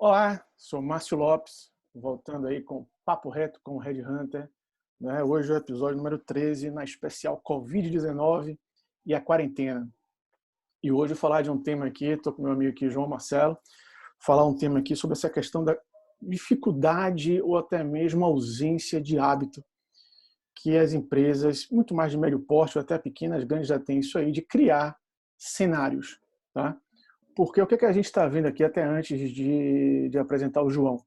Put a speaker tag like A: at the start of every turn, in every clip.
A: Olá, sou Márcio Lopes, voltando aí com Papo Reto com o Red Hunter, né? Hoje é o episódio número 13, na especial Covid-19 e a quarentena. E hoje eu vou falar de um tema aqui, estou com meu amigo aqui, João Marcelo, falar um tema aqui sobre essa questão da dificuldade ou até mesmo ausência de hábito que as empresas, muito mais de médio porte ou até pequenas, grandes, já têm isso aí, de criar cenários, tá? Porque o que a gente está vendo aqui, até antes de apresentar o João, o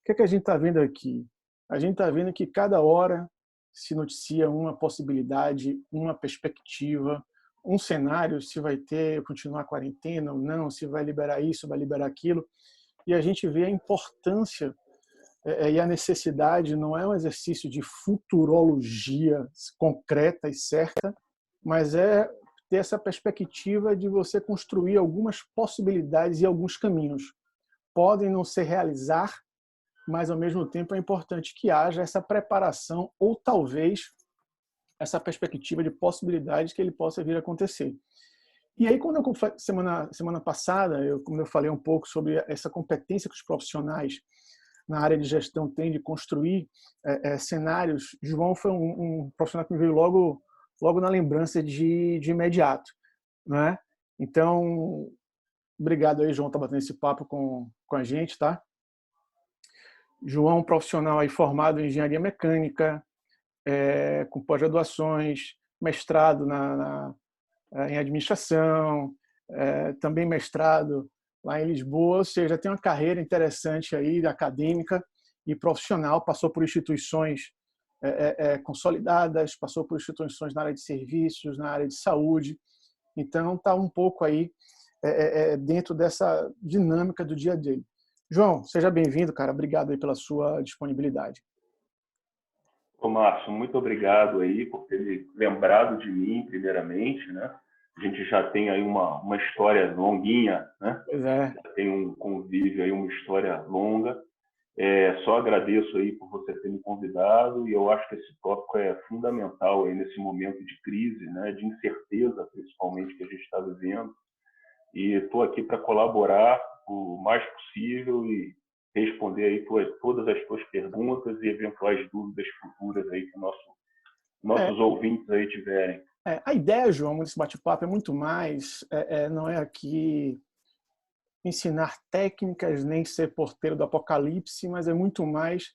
A: que a gente está vendo aqui? A gente está vendo que cada hora se noticia uma possibilidade, uma perspectiva, um cenário, se vai continuar a quarentena ou não, se vai liberar isso, vai liberar aquilo. E a gente vê a importância e a necessidade, não é um exercício de futurologia concreta e certa, mas é ter essa perspectiva de você construir algumas possibilidades e alguns caminhos. Podem não se realizar, mas ao mesmo tempo é importante que haja essa preparação ou talvez essa perspectiva de possibilidades que ele possa vir a acontecer. E aí, quando semana passada, como eu falei um pouco sobre essa competência que os profissionais na área de gestão têm de construir cenários, João foi um profissional que me veio logo na lembrança de imediato, né? Então, obrigado aí, João, tá batendo esse papo com a gente, tá? João, profissional aí formado em engenharia mecânica, com pós-graduações, mestrado em administração, também mestrado lá em Lisboa, ou seja, tem uma carreira interessante aí, acadêmica e profissional, passou por instituições consolidadas, passou por instituições na área de serviços, na área de saúde, então está um pouco aí dentro dessa dinâmica do dia a dia. João, seja bem-vindo, cara, obrigado aí pela sua disponibilidade.
B: Ô, Márcio, muito obrigado aí por ter me lembrado de mim, primeiramente, né? A gente já tem aí uma história longuinha, né?
A: Pois é.
B: Já tem um convívio aí, uma história longa. Só agradeço aí por você ter me convidado e eu acho que esse tópico é fundamental aí nesse momento de crise, né? De incerteza, principalmente, que a gente está vivendo. E estou aqui para colaborar o mais possível e responder aí todas as tuas perguntas e eventuais dúvidas futuras aí que nossos ouvintes aí tiverem.
A: A ideia, João, desse bate-papo é muito mais, não é aqui ensinar técnicas nem ser porteiro do apocalipse, mas é muito mais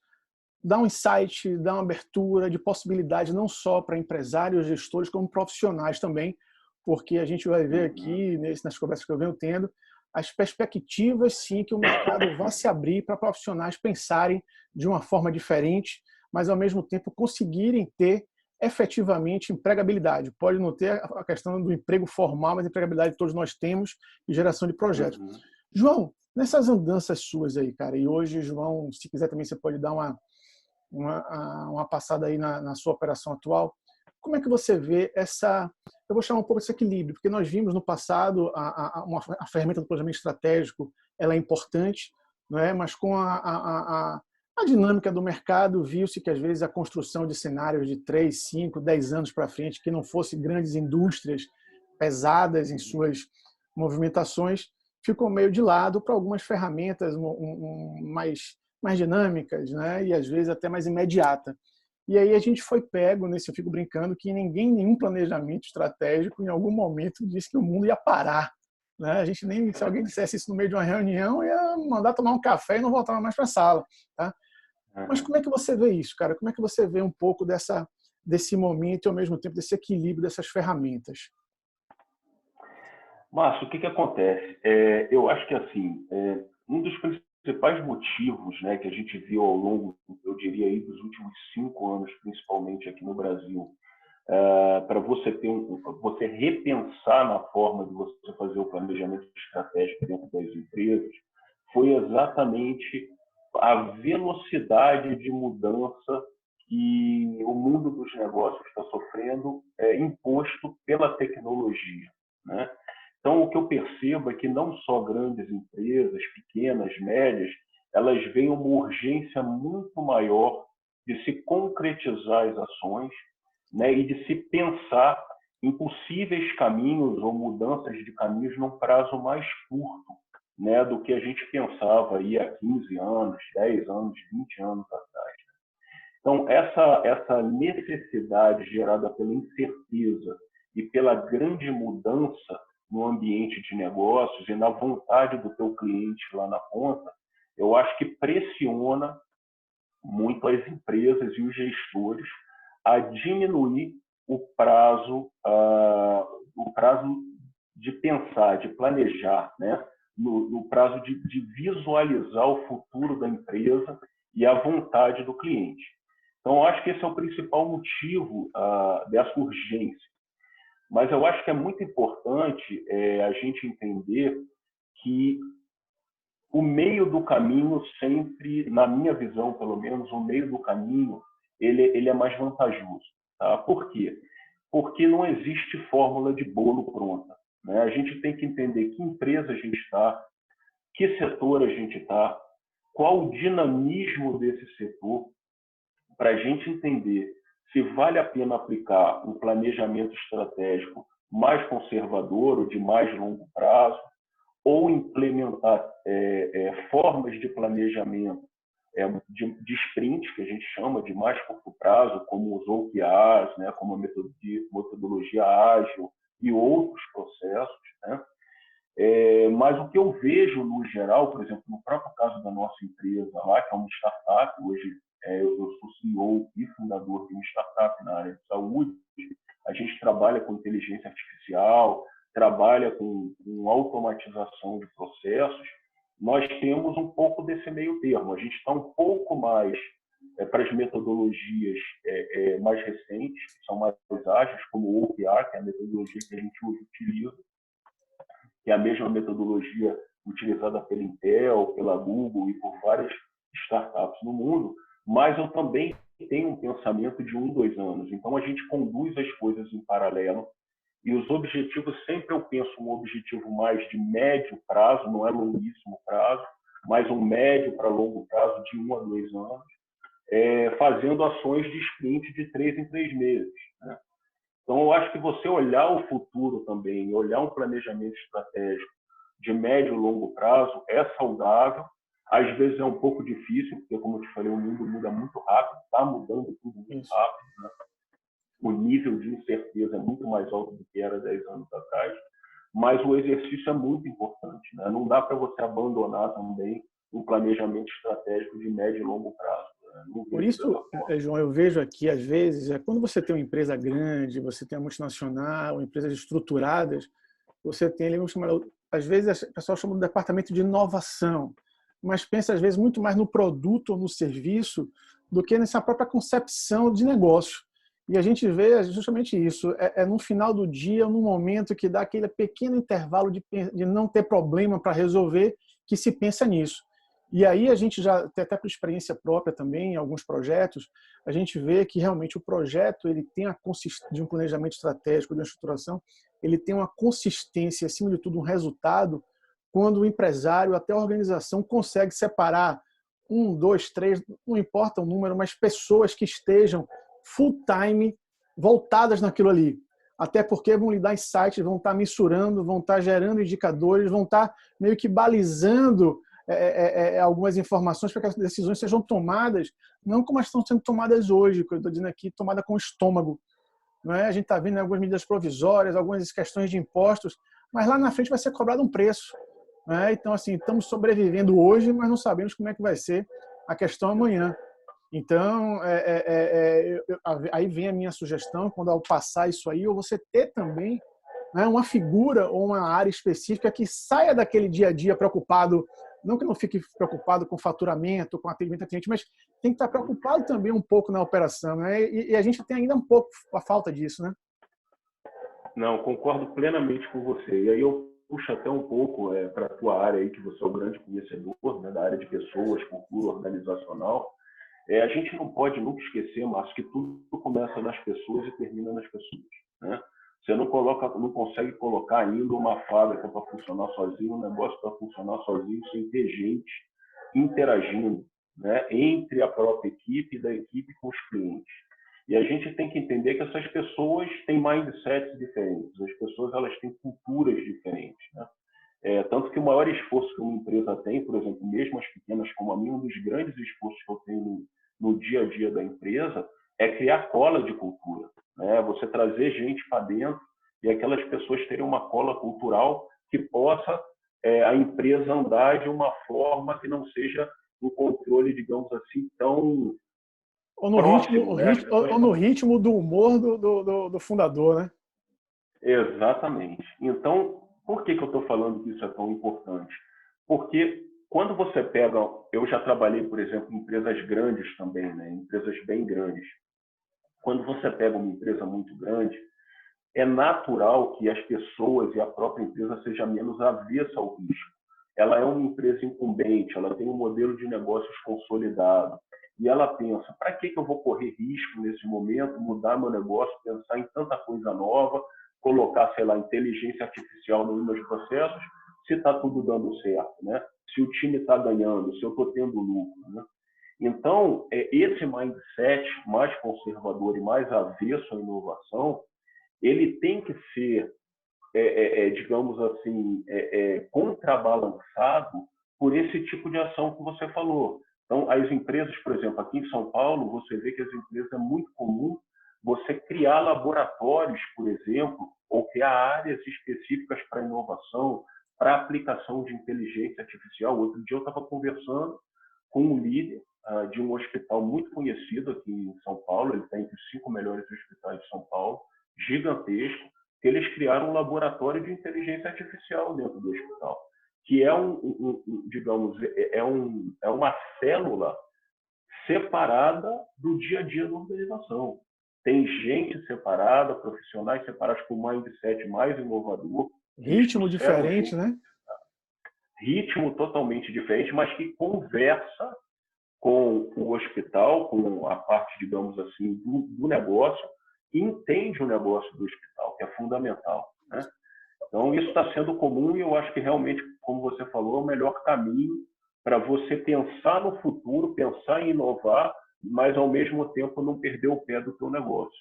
A: dar um insight, dar uma abertura de possibilidade não só para empresários, gestores, como profissionais também, porque a gente vai ver aqui, nas conversas que eu venho tendo, as perspectivas, sim, que o mercado vai se abrir para profissionais pensarem de uma forma diferente, mas, ao mesmo tempo, conseguirem ter efetivamente empregabilidade. Pode não ter a questão do emprego formal, mas a empregabilidade todos nós temos e geração de projetos. João, nessas andanças suas aí, cara, e hoje, João, se quiser também você pode dar uma passada aí na sua operação atual, como é que você vê eu vou chamar um pouco desse equilíbrio, porque nós vimos no passado a ferramenta do planejamento estratégico, ela é importante, não é? Mas com a dinâmica do mercado, viu-se que às vezes a construção de cenários de 3, 5, 10 anos para frente, que não fossem grandes indústrias pesadas em suas movimentações, ficou meio de lado para algumas ferramentas mais dinâmicas, né? E às vezes até mais imediata. E aí a gente foi pego nesse, eu fico brincando, que nenhum planejamento estratégico em algum momento disse que o mundo ia parar, né? A gente nem, se alguém dissesse isso no meio de uma reunião, ia mandar tomar um café e não voltava mais para a sala, tá? Mas como é que você vê isso, cara? Como é que você vê um pouco desse momento e ao mesmo tempo desse equilíbrio dessas ferramentas?
B: Márcio, o que acontece? Eu acho que assim, um dos principais motivos, né, que a gente viu ao longo, eu diria aí, dos últimos 5 anos, principalmente aqui no Brasil, para você repensar na forma de você fazer o planejamento estratégico dentro das empresas, foi exatamente a velocidade de mudança que o mundo dos negócios está sofrendo, imposto pela tecnologia, né? Então, o que eu percebo é que não só grandes empresas, pequenas, médias, elas veem uma urgência muito maior de se concretizar as ações, né, e de se pensar em possíveis caminhos ou mudanças de caminhos num prazo mais curto, né, do que a gente pensava aí há 15 anos, 10 anos, 20 anos atrás. Então, essa necessidade gerada pela incerteza e pela grande mudança no ambiente de negócios e na vontade do teu cliente lá na ponta, eu acho que pressiona muito as empresas e os gestores a diminuir o prazo de pensar, de planejar, né? No prazo de visualizar o futuro da empresa e a vontade do cliente. Então, eu acho que esse é o principal motivo dessa urgência. Mas eu acho que é muito importante a gente entender que o meio do caminho sempre, na minha visão, pelo menos, o meio do caminho, ele é mais vantajoso. Tá? Por quê? Porque não existe fórmula de bolo pronta. Né? A gente tem que entender que empresa a gente está, que setor a gente está, qual o dinamismo desse setor, para a gente entender se vale a pena aplicar um planejamento estratégico mais conservador ou de mais longo prazo, ou implementar formas de planejamento de sprint, que a gente chama de mais curto prazo, como os OKRs, né, como a metodologia ágil e outros processos. Né? Mas o que eu vejo, no geral, por exemplo, no próprio caso da nossa empresa lá, que é uma startup, hoje eu sou CEO e fundador de uma startup na área de saúde, a gente trabalha com inteligência artificial, trabalha com automatização de processos, nós temos um pouco desse meio termo. A gente está um pouco mais para as metodologias mais recentes, que são mais ágeis, como o OKR, que é a metodologia que a gente hoje utiliza, que é a mesma metodologia utilizada pela Intel, pela Google e por várias startups no mundo, mas eu também tenho um pensamento de 1, 2 anos. Então, a gente conduz as coisas em paralelo e os objetivos, sempre eu penso um objetivo mais de médio prazo, não é longuíssimo prazo, mas um médio para longo prazo de 1 a 2 anos, fazendo ações de sprint de 3 em 3 meses. Né? Então, eu acho que você olhar o futuro também, olhar um planejamento estratégico de médio e longo prazo é saudável. Às vezes é um pouco difícil, porque, como eu te falei, o mundo muda muito rápido, está mudando tudo muito rápido. Né? O nível de incerteza é muito mais alto do que era 10 anos atrás, mas o exercício é muito importante. Né? Não dá para você abandonar também um planejamento estratégico de médio e longo prazo.
A: Por isso, João, eu vejo aqui, às vezes, quando você tem uma empresa grande, você tem uma multinacional, empresas estruturadas, você tem ali, às vezes, o pessoal chama de departamento de inovação, mas pensa, às vezes, muito mais no produto ou no serviço do que nessa própria concepção de negócio. E a gente vê justamente isso, no final do dia, no momento que dá aquele pequeno intervalo de não ter problema para resolver, que se pensa nisso. E aí a gente já, até por experiência própria também, em alguns projetos, a gente vê que realmente o projeto ele tem a consistência de um planejamento estratégico, de uma estruturação, ele tem uma consistência, acima de tudo, um resultado, quando o empresário, até a organização, consegue separar 1, 2, 3, não importa o número, mas pessoas que estejam full time voltadas naquilo ali. Até porque vão lhe dar insights, vão estar mensurando, vão estar gerando indicadores, vão estar meio que balizando algumas informações para que as decisões sejam tomadas, não como elas estão sendo tomadas hoje, que eu estou dizendo aqui, tomada com o estômago. Não é? A gente está vendo algumas medidas provisórias, algumas questões de impostos, mas lá na frente vai ser cobrado um preço. Não é? Então, assim, estamos sobrevivendo hoje, mas não sabemos como é que vai ser a questão amanhã. Então, aí vem a minha sugestão, quando ao passar isso aí, ou você ter também, né, uma figura ou uma área específica que saia daquele dia a dia preocupado, não que não fique preocupado com faturamento, com atendimento a cliente, mas tem que estar preocupado também um pouco na operação, né? E a gente tem ainda um pouco a falta disso, né?
B: Não, concordo plenamente com você. E aí eu puxo até um pouco para a tua área aí, que você é o grande conhecedor, né, da área de pessoas, cultura organizacional. A gente não pode nunca esquecer, Márcio, que tudo começa nas pessoas e termina nas pessoas. Né? Você não consegue colocar ainda uma fábrica para funcionar sozinho, um negócio para funcionar sozinho, sem ter gente interagindo, né, entre a própria equipe e da equipe com os clientes. E a gente tem que entender que essas pessoas têm mindsets diferentes, as pessoas elas têm culturas diferentes. Né? Tanto que o maior esforço que uma empresa tem, por exemplo, mesmo as pequenas como a minha, um dos grandes esforços que eu tenho no dia a dia da empresa é criar cola de cultura, né? Você trazer gente para dentro e aquelas pessoas terem uma cola cultural que possa a empresa andar de uma forma que não seja um controle, digamos assim, tão
A: Ou no ritmo,
B: próximo, né? As pessoas
A: ou no ritmo do humor do fundador, né?
B: Exatamente. Então, por que eu estou falando que isso é tão importante? Porque quando você pega, eu já trabalhei, por exemplo, em empresas grandes também, né? Empresas bem grandes. Quando você pega uma empresa muito grande, é natural que as pessoas e a própria empresa seja menos avessa ao risco. Ela é uma empresa incumbente, ela tem um modelo de negócios consolidado, e ela pensa, para que eu vou correr risco nesse momento, mudar meu negócio, pensar em tanta coisa nova, colocar, sei lá, inteligência artificial nos meus processos, se está tudo dando certo, né? Se o time está ganhando, se eu estou tendo lucro, né? Então, esse mindset mais conservador e mais avesso à inovação, ele tem que ser, digamos assim, contrabalançado por esse tipo de ação que você falou. Então, as empresas, por exemplo, aqui em São Paulo, você vê que as empresas é muito comum você criar laboratórios, por exemplo, ou criar áreas específicas para inovação, para aplicação de inteligência artificial. Outro dia eu estava conversando com um líder de um hospital muito conhecido aqui em São Paulo, ele está entre os 5 melhores hospitais de São Paulo, gigantesco, que eles criaram um laboratório de inteligência artificial dentro do hospital, que é digamos, uma célula separada do dia a dia da organização. Tem gente separada, profissionais separados com um mindset mais inovador.
A: Ritmo diferente, né?
B: Ritmo totalmente diferente, mas que conversa com o hospital, com a parte, digamos assim, do negócio, e entende o negócio do hospital, que é fundamental, né? Então, isso está sendo comum e eu acho que realmente, como você falou, é o melhor caminho para você pensar no futuro, pensar em inovar, mas, ao mesmo tempo, não perder o pé do teu negócio.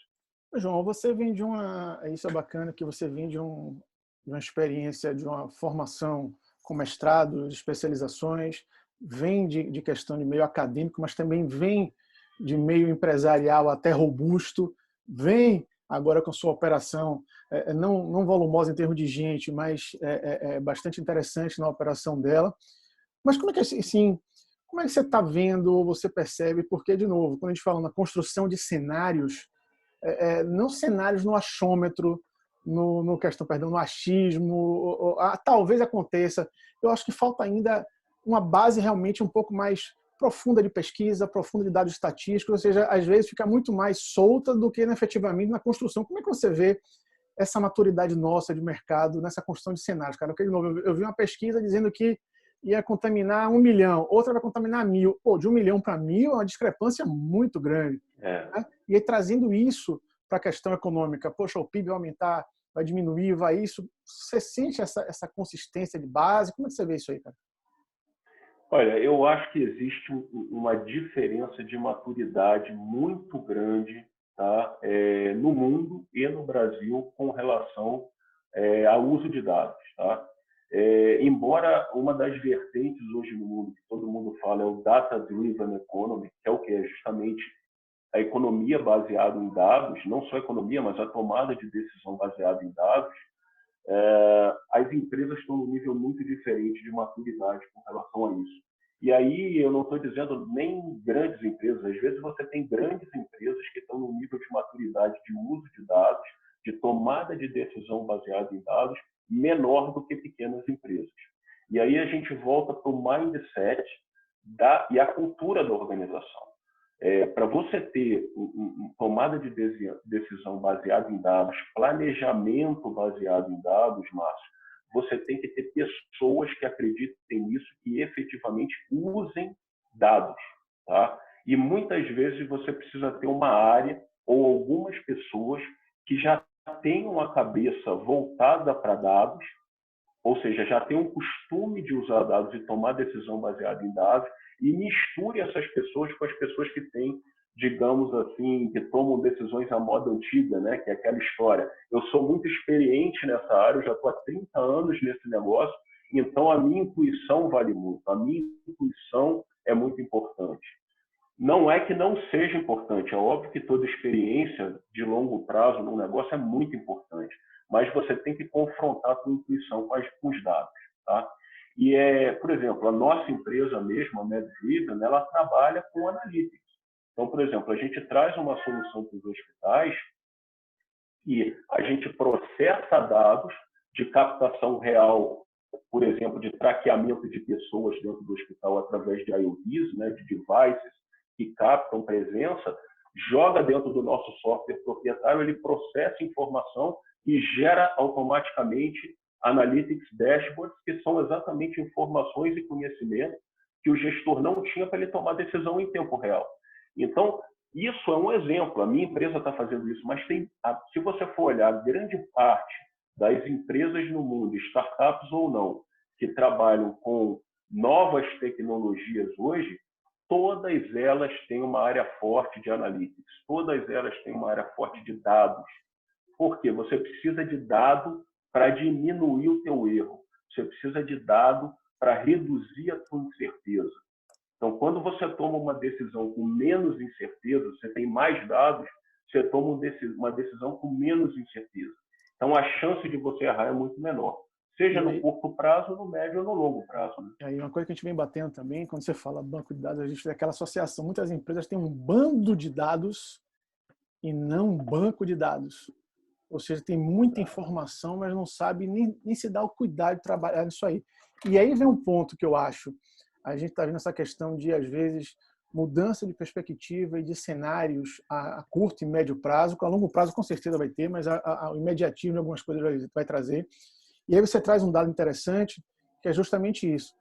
A: João, você vem de uma... Isso é bacana, que você vem de uma experiência, de uma formação com mestrado, especializações, vem de questão de meio acadêmico, mas também vem de meio empresarial até robusto, vem agora com sua operação, não volumosa em termos de gente, mas bastante interessante na operação dela. Mas como é que assim, como é que você está vendo, ou você percebe, porque, de novo, quando a gente fala na construção de cenários, não cenários no achômetro, no achismo, talvez aconteça. Eu acho que falta ainda uma base realmente um pouco mais profunda de pesquisa, profunda de dados estatísticos, ou seja, às vezes fica muito mais solta do que efetivamente na construção. Como é que você vê essa maturidade nossa de mercado nessa construção de cenários, cara? Porque, de novo, eu vi uma pesquisa dizendo que ia contaminar 1 milhão, outra vai contaminar 1.000. Pô, de 1 milhão para 1.000 é uma discrepância muito grande. Né? E aí, trazendo isso para a questão econômica, poxa, o PIB vai aumentar, vai diminuir, vai isso. Você sente essa consistência de base? Como é que você vê isso aí, cara?
B: Olha, eu acho que existe uma diferença de maturidade muito grande, tá? No mundo e no Brasil com relação ao uso de dados. Tá? Embora uma das vertentes hoje no mundo, que todo mundo fala, é o Data-Driven Economy, que é o que? É justamente a economia baseada em dados, não só a economia, mas a tomada de decisão baseada em dados, as empresas estão num nível muito diferente de maturidade com relação a isso. E aí eu não estou dizendo nem grandes empresas, às vezes você tem grandes empresas que estão num nível de maturidade de uso de dados, de tomada de decisão baseada em dados, menor do que pequenas empresas. E aí a gente volta para o mindset e a cultura da organização. Para você ter tomada de decisão baseada em dados, planejamento baseado em dados, Márcio, você tem que ter pessoas que acreditem nisso, que efetivamente usem dados. Tá? E muitas vezes você precisa ter uma área ou algumas pessoas que já tenham a cabeça voltada para dados, ou seja, já tem um costume de usar dados e tomar decisão baseada em dados, e misture essas pessoas com as pessoas que têm, digamos assim, que tomam decisões à moda antiga, né? Que é aquela história. Eu sou muito experiente nessa área, eu já estou há 30 anos nesse negócio, Então, a minha intuição vale muito, a minha intuição é muito importante. Não é que não seja importante, é óbvio que toda experiência de longo prazo num negócio é muito importante, mas você tem que confrontar a sua intuição com os dados. Tá? E, por exemplo, a nossa empresa mesmo, a MedVision, ela trabalha com analytics. Então, por exemplo, a gente traz uma solução para os hospitais e a gente processa dados de captação real, por exemplo, de traqueamento de pessoas dentro do hospital através de IoTs, né, de devices que captam presença, joga dentro do nosso software proprietário, ele processa informação e gera automaticamente analytics dashboards, que são exatamente informações e conhecimento que o gestor não tinha para ele tomar decisão em tempo real. Então, isso é um exemplo. A minha empresa está fazendo isso, mas se você for olhar, grande parte das empresas no mundo, startups ou não, que trabalham com novas tecnologias hoje, todas elas têm uma área forte de analytics, todas elas têm uma área forte de dados. Por quê? Você precisa de dado para diminuir o teu erro. Você precisa de dado para reduzir a tua incerteza. Então, quando você toma uma decisão com menos incerteza, você tem mais dados, você toma uma decisão com menos incerteza. Então, a chance de você errar é muito menor. Seja no curto prazo, no médio ou no longo prazo. Né?
A: E aí uma coisa que a gente vem batendo também, quando você fala banco de dados, a gente tem aquela associação. Muitas empresas têm um bando de dados e não um banco de dados. Ou seja, tem muita informação, mas não sabe nem se dá o cuidado de trabalhar nisso aí. E aí vem um ponto que eu acho, a gente está vendo essa questão de, às vezes, mudança de perspectiva e de cenários a curto e médio prazo, que a longo prazo com certeza vai ter, mas o imediatismo de algumas coisas vai trazer. E aí você traz um dado interessante, que é justamente isso.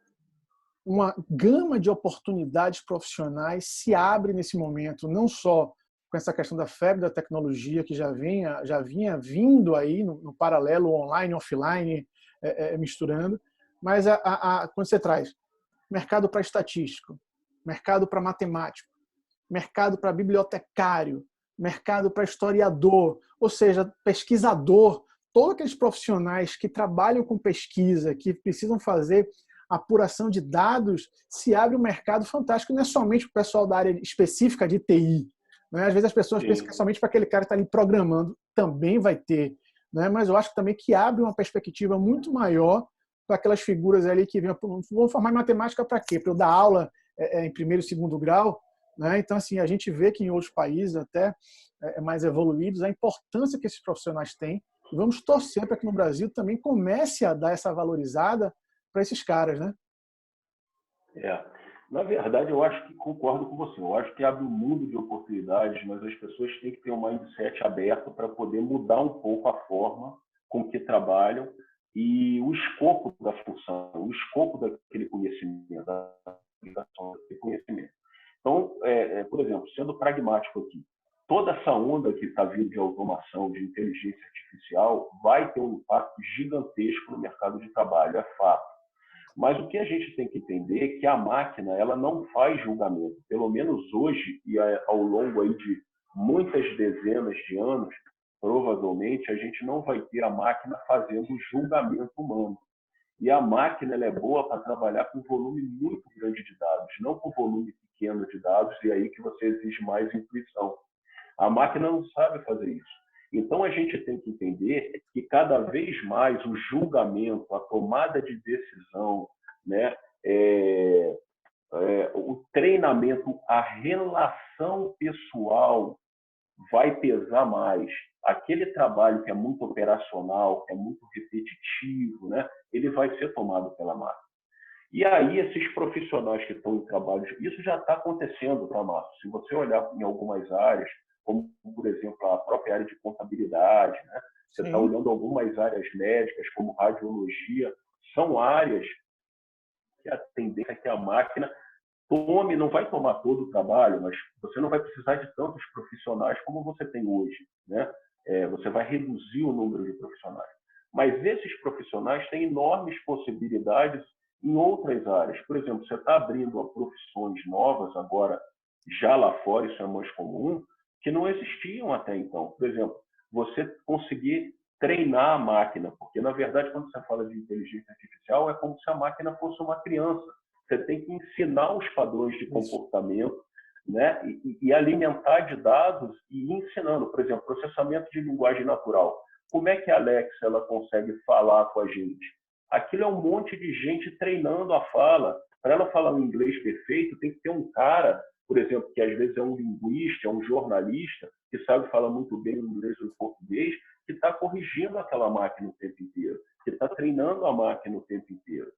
A: Uma gama de oportunidades profissionais se abre nesse momento, não só com essa questão da febre da tecnologia, que já vinha vindo aí no paralelo online, offline, misturando, mas quando você traz mercado para estatístico, mercado para matemático, mercado para bibliotecário, mercado para historiador, ou seja, pesquisador, todos aqueles profissionais que trabalham com pesquisa, que precisam fazer apuração de dados, se abre um mercado fantástico, não é somente para o pessoal da área específica de TI. Né? Às vezes as pessoas pensam que é somente para aquele cara que está ali programando, também vai ter. Né? Mas eu acho também que abre uma perspectiva muito maior para aquelas figuras ali que vão formar em matemática para quê? Para eu dar aula em primeiro e segundo grau? Né? Então, assim, a gente vê que em outros países, até mais evoluídos, a importância que esses profissionais têm. E vamos torcer para que no Brasil também comece a dar essa valorizada para esses caras, né?
B: Na verdade, eu acho que concordo com você. Eu acho que abre um mundo de oportunidades, mas as pessoas têm que ter um mindset aberto para poder mudar um pouco a forma com que trabalham e o escopo da função, o escopo daquele conhecimento, da aplicação daquele conhecimento. Então, por exemplo, sendo pragmático aqui, toda essa onda que está vindo de automação, de inteligência artificial, vai ter um impacto gigantesco no mercado de trabalho, é fato. Mas o que a gente tem que entender é que a máquina ela não faz julgamento. Pelo menos hoje e ao longo aí de muitas dezenas de anos, provavelmente a gente não vai ter a máquina fazendo julgamento humano. E a máquina ela é boa para trabalhar com volume muito grande de dados, não com volume pequeno de dados, e aí que você exige mais intuição. A máquina não sabe fazer isso. Então, a gente tem que entender que cada vez mais o julgamento, a tomada de decisão, né, o treinamento, a relação pessoal vai pesar mais. Aquele trabalho que é muito operacional, que é muito repetitivo, né, ele vai ser tomado pela máquina. E aí, esses profissionais que estão em trabalhos, isso já está acontecendo, tá, Márcio? Se você olhar em algumas áreas, como, por exemplo, a própria área de contabilidade, né? Você está olhando algumas áreas médicas, como radiologia, são áreas que a tendência é que a máquina tome, não vai tomar todo o trabalho, mas você não vai precisar de tantos profissionais como você tem hoje, né? Você vai reduzir o número de profissionais. Mas esses profissionais têm enormes possibilidades em outras áreas. Por exemplo, você está abrindo profissões novas agora, já lá fora, isso é mais comum, que não existiam até então. Por exemplo, você conseguir treinar a máquina, porque, na verdade, quando você fala de inteligência artificial, é como se a máquina fosse uma criança. Você tem que ensinar os padrões de comportamento, né? E alimentar de dados e ir ensinando. Por exemplo, processamento de linguagem natural. Como é que a Alexa ela consegue falar com a gente? Aquilo é um monte de gente treinando a fala. Para ela falar um inglês perfeito, tem que ter um cara, por exemplo, que às vezes é um linguista, é um jornalista, que sabe falar muito bem o inglês ou o português, que está corrigindo aquela máquina o tempo inteiro, que está treinando a máquina o tempo inteiro.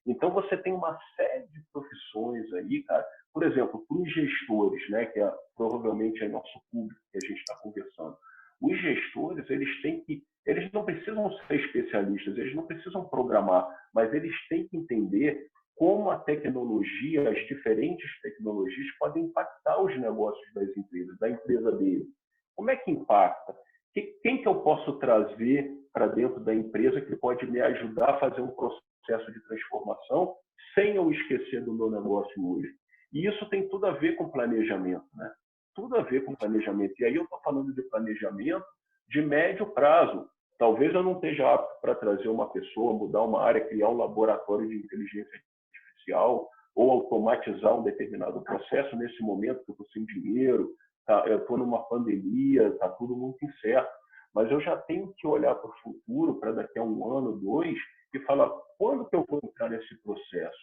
B: Então, você tem uma série de profissões aí, cara. Por exemplo, para os gestores, né, que provavelmente é nosso público que a gente está conversando. Os gestores, eles não precisam ser especialistas, eles não precisam programar, mas eles têm que entender como a tecnologia, as diferentes tecnologias podem impactar os negócios das empresas, da empresa dele. Como é que impacta? Quem que eu posso trazer para dentro da empresa que pode me ajudar a fazer um processo de transformação sem eu esquecer do meu negócio hoje? E isso tem tudo a ver com planejamento, né? Tudo a ver com planejamento. E aí eu estou falando de planejamento de médio prazo. Talvez eu não esteja apto para trazer uma pessoa, mudar uma área, criar um laboratório de inteligência artificial ou automatizar um determinado processo nesse momento que eu estou sem dinheiro, tá? Eu estou numa pandemia, está tudo muito incerto. Mas eu já tenho que olhar para o futuro, para daqui a 1 ano, 2, e falar quando que eu vou entrar nesse processo?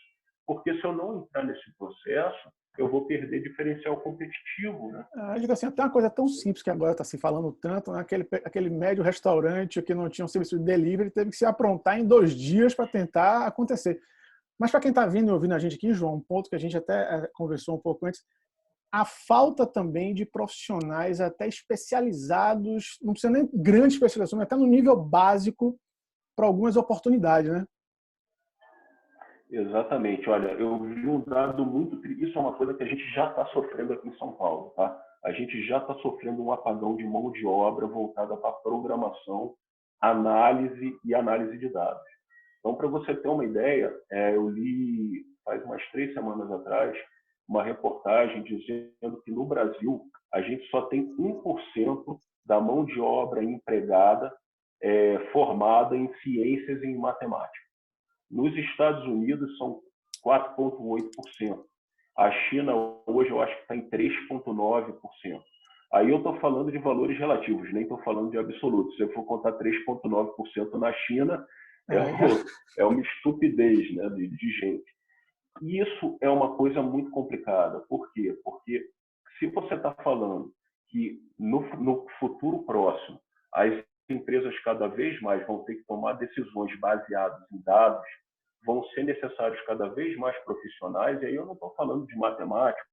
B: Porque se eu não entrar nesse processo, eu vou perder diferencial competitivo, né?
A: Eu digo assim, até uma coisa tão simples que agora está se falando tanto, né? Aquele médio restaurante que não tinha um serviço de delivery teve que se aprontar em 2 dias para tentar acontecer. Mas para quem está vindo e ouvindo a gente aqui, João, um ponto que a gente até conversou um pouco antes, a falta também de profissionais até especializados, não precisa nem grande especialização, mas até no nível básico para algumas oportunidades, né?
B: Exatamente. Olha, eu vi um dado muito triste. Isso é uma coisa que a gente já está sofrendo aqui em São Paulo, tá? A gente já está sofrendo um apagão de mão de obra voltada para programação, análise e análise de dados. Então, para você ter uma ideia, eu li faz umas 3 semanas atrás uma reportagem dizendo que no Brasil a gente só tem 1% da mão de obra empregada formada em ciências e em matemática. Nos Estados Unidos são 4,8%. A China hoje eu acho que está em 3,9%. Aí eu estou falando de valores relativos, nem estou falando de absolutos. Se eu for contar 3,9% na China, é uma estupidez, né, de gente. E isso é uma coisa muito complicada. Por quê? Porque se você está falando que no futuro próximo as empresas cada vez mais vão ter que tomar decisões baseadas em dados, vão ser necessários cada vez mais profissionais, e aí eu não estou falando de matemática,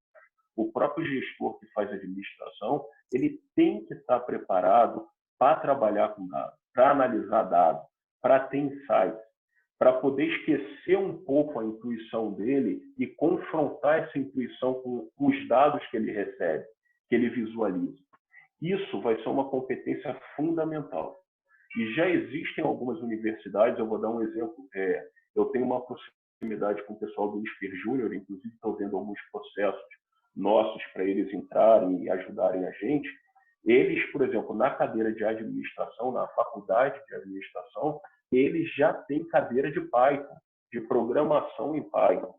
B: o próprio gestor que faz administração, ele tem que estar preparado para trabalhar com dados, para analisar dados, para ter insights, para poder esquecer um pouco a intuição dele e confrontar essa intuição com os dados que ele recebe, que ele visualiza. Isso vai ser uma competência fundamental. E já existem algumas universidades, eu vou dar um exemplo, eu tenho uma proximidade com o pessoal do ISPER Júnior, inclusive estou vendo alguns processos nossos para eles entrarem e ajudarem a gente. Eles, por exemplo, na cadeira de administração, na faculdade de administração, eles já têm cadeira de Python, de programação em Python.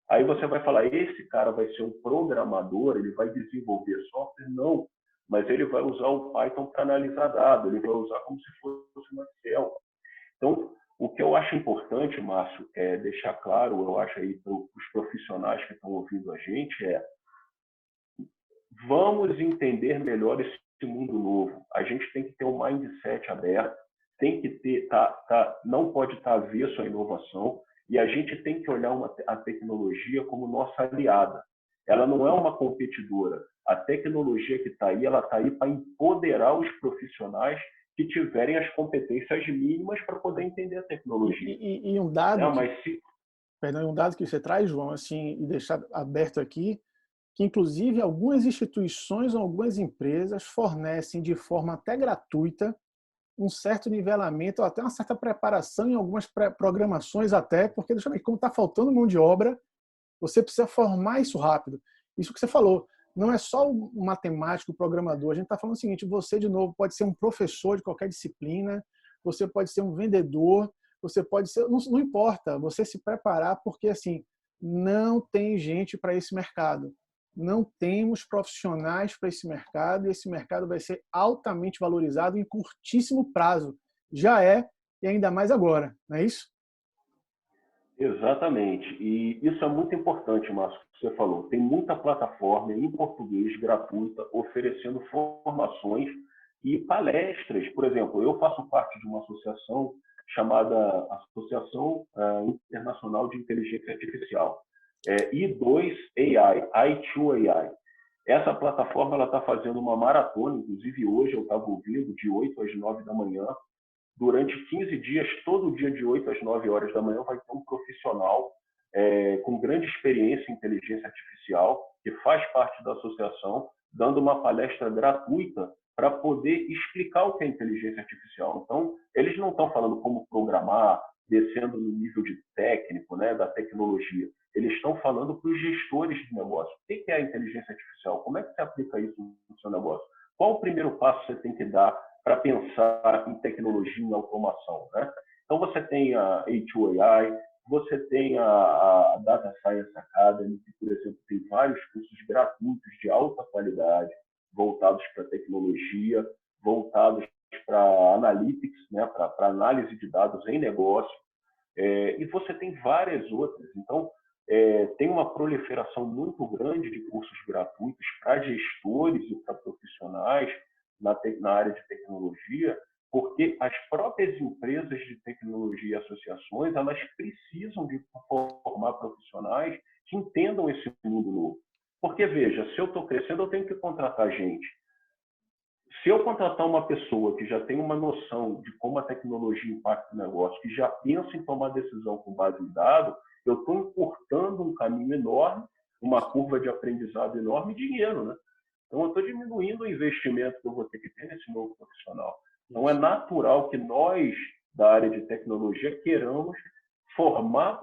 B: Aí você vai falar, esse cara vai ser um programador, ele vai desenvolver software? Não, mas ele vai usar o Python para analisar dados, ele vai usar como se fosse um Excel. Então, o que eu acho importante, Márcio, é deixar claro, eu acho aí para os profissionais que estão ouvindo a gente, vamos entender melhor esse mundo novo. A gente tem que ter um mindset aberto, tem que ter, não pode estar avesso à inovação, e a gente tem que olhar a tecnologia como nossa aliada. Ela não é uma competidora. A tecnologia que está aí, ela está aí para empoderar os profissionais que tiverem as competências mínimas para poder entender a tecnologia.
A: E um dado, um dado que você traz, João, assim, e deixar aberto aqui, que inclusive algumas instituições, algumas empresas fornecem de forma até gratuita um certo nivelamento, ou até uma certa preparação em algumas programações até, porque como está faltando mão de obra, você precisa formar isso rápido. Isso que você falou, não é só o matemático, o programador, a gente está falando o seguinte, você, de novo, pode ser um professor de qualquer disciplina, você pode ser um vendedor, você pode ser, não importa, você se preparar, porque assim, não tem gente para esse mercado. Não temos profissionais para esse mercado e esse mercado vai ser altamente valorizado em curtíssimo prazo. Já é, e ainda mais agora, não é isso?
B: Exatamente. E isso é muito importante, Márcio, que você falou. Tem muita plataforma em português gratuita oferecendo formações e palestras. Por exemplo, eu faço parte de uma associação chamada Associação Internacional de Inteligência Artificial, I2AI, I2AI. Essa plataforma está fazendo uma maratona, inclusive hoje eu estava ouvindo, de 8 às 9 da manhã, durante 15 dias, todo dia de 8 às 9 horas da manhã, vai ter um profissional com grande experiência em inteligência artificial, que faz parte da associação, dando uma palestra gratuita para poder explicar o que é inteligência artificial. Então, eles não estão falando como programar, descendo no nível de técnico, né, da tecnologia. Eles estão falando para os gestores de negócio. O que é a inteligência artificial? Como é que você aplica isso no seu negócio? Qual o primeiro passo que você tem que dar para pensar em tecnologia e em automação, né? Então, você tem a A2AI, você tem a Data Science Academy, que, por exemplo, tem vários cursos gratuitos de alta qualidade, voltados para tecnologia, voltados para analytics, né, para análise de dados em negócio, e você tem várias outras. Então, tem uma proliferação muito grande de cursos gratuitos para gestores e para profissionais na área de tecnologia, porque as próprias empresas de tecnologia e associações, elas precisam de formar profissionais que entendam esse mundo novo. Porque, veja, se eu estou crescendo, eu tenho que contratar gente. Se eu contratar uma pessoa que já tem uma noção de como a tecnologia impacta o negócio, que já pensa em tomar decisão com base em dados, eu estou encurtando um caminho enorme, uma curva de aprendizado enorme e dinheiro, né? Então, eu estou diminuindo o investimento que eu vou ter que ter nesse novo profissional. Então, é natural que nós, da área de tecnologia, queiramos formar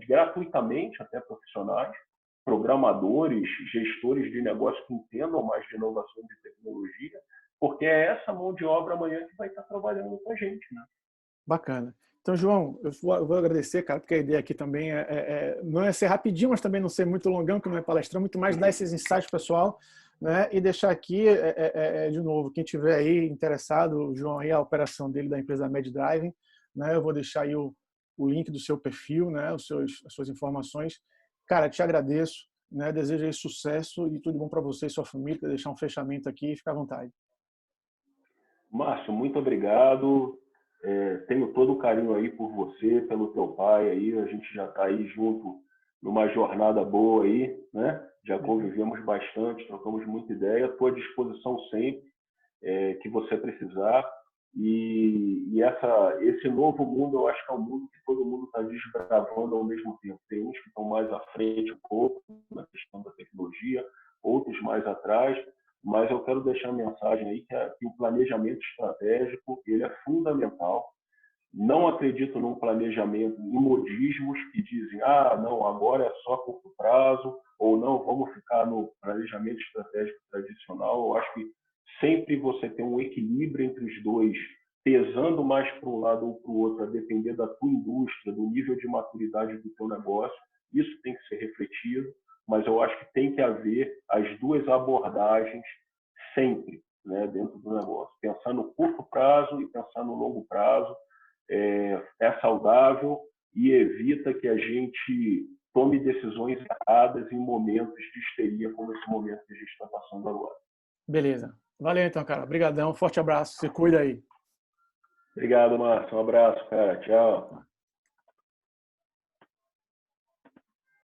B: gratuitamente até profissionais, programadores, gestores de negócio que entendam mais de inovação de tecnologia, porque é essa mão de obra amanhã que vai estar trabalhando com a gente, né?
A: Bacana. Então, João, eu vou agradecer, cara, porque a ideia aqui também não é ser rapidinho, mas também não ser muito longão, que não é palestrão, muito mais dar esses insights pessoal, né? E deixar aqui, de novo, quem tiver aí interessado, o João aí, a operação dele da empresa MedDriving, né? Eu vou deixar aí o link do seu perfil, né? As suas informações. Cara, te agradeço, né? Desejo aí sucesso e tudo bom para você e sua família. Deixar um fechamento aqui e fica à vontade.
B: Márcio, muito obrigado. Tenho todo o carinho aí por você, pelo teu pai aí. A gente já está aí junto numa jornada boa aí, né? Já convivemos bastante, trocamos muita ideia. Estou à disposição sempre que você precisar. E esse novo mundo, eu acho que é um mundo que todo mundo está desbravando ao mesmo tempo. Tem uns que estão mais à frente um pouco na questão da tecnologia, outros mais atrás, mas eu quero deixar a mensagem aí que o planejamento estratégico ele é fundamental. Não acredito num planejamento em modismos que dizem, não, agora é só curto prazo, ou não, vamos ficar no planejamento estratégico tradicional. Eu acho que sempre você tem um equilíbrio entre os dois, pesando mais para um lado ou para o outro, a depender da tua indústria, do nível de maturidade do teu negócio. Isso tem que ser refletido, mas eu acho que tem que haver as duas abordagens sempre, né, dentro do negócio. Pensar no curto prazo e pensar no longo prazo é saudável e evita que a gente tome decisões erradas em momentos de histeria, como esse momento que a gente está passando agora.
A: Beleza. Valeu então, cara. Obrigadão. Forte abraço. Se cuida aí.
B: Obrigado, Márcio. Um abraço, cara. Tchau.